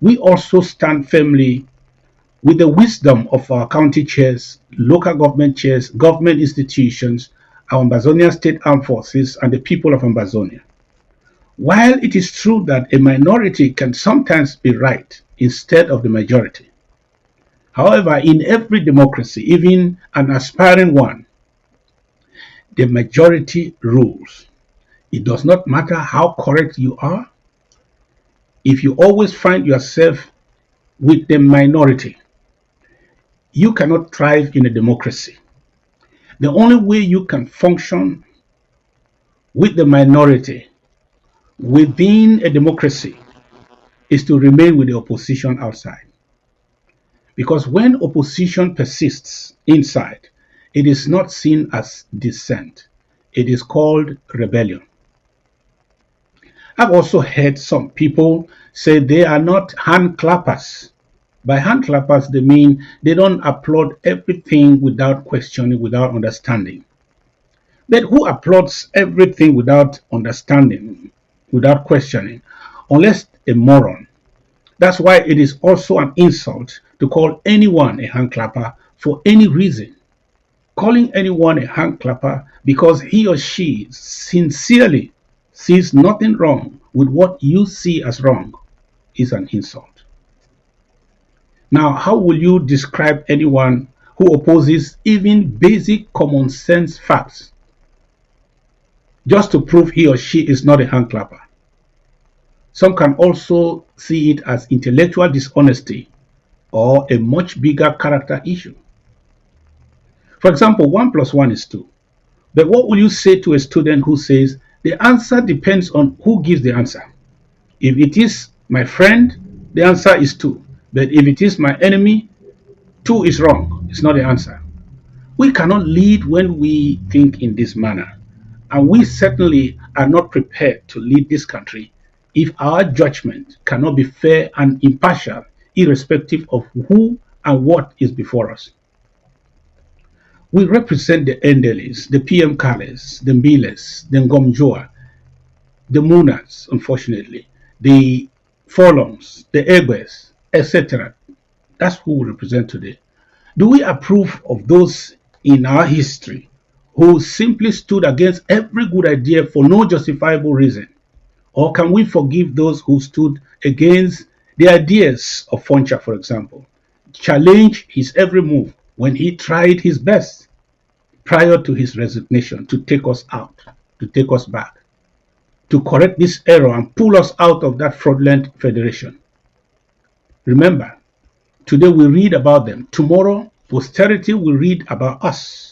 We also stand firmly with the wisdom of our county chairs, local government chairs, government institutions, our Ambazonian State Armed Forces, and the people of Ambazonia. While it is true that a minority can sometimes be right instead of the majority, however, in every democracy, even an aspiring one, the majority rules. It does not matter how correct you are, if you always find yourself with the minority, you cannot thrive in a democracy. The only way you can function with the minority within a democracy is to remain with the opposition outside. Because when opposition persists inside, it is not seen as dissent. It is called rebellion. I've also heard some people say they are not hand clappers. By hand clappers, they mean they don't applaud everything without questioning, without understanding. But who applauds everything without understanding, without questioning, unless a moron? That's why it is also an insult to call anyone a hand clapper for any reason. Calling anyone a hand clapper because he or she sincerely sees nothing wrong with what you see as wrong is an insult. Now, how will you describe anyone who opposes even basic common sense facts just to prove he or she is not a hand clapper? Some can also see it as intellectual dishonesty or a much bigger character issue. For example, 1 plus 1 is 2. But what will you say to a student who says the answer depends on who gives the answer? If it is my friend, the answer is 2. But if it is my enemy, 2 is wrong. It's not the answer. We cannot lead when we think in this manner. And we certainly are not prepared to lead this country if our judgment cannot be fair and impartial, irrespective of who and what is before us. We represent the Endelis, the PM Kales, the Mbiles, the Ngomjoa, the Munas, unfortunately, the Forlongs, the Egbes, etc. That's who we represent today. Do we approve of those in our history who simply stood against every good idea for no justifiable reason? Or can we forgive those who stood against the ideas of Foncha, for example, challenge his every move when he tried his best prior to his resignation to take us out, to take us back, to correct this error and pull us out of that fraudulent federation? Remember, today we read about them. Tomorrow, posterity will read about us.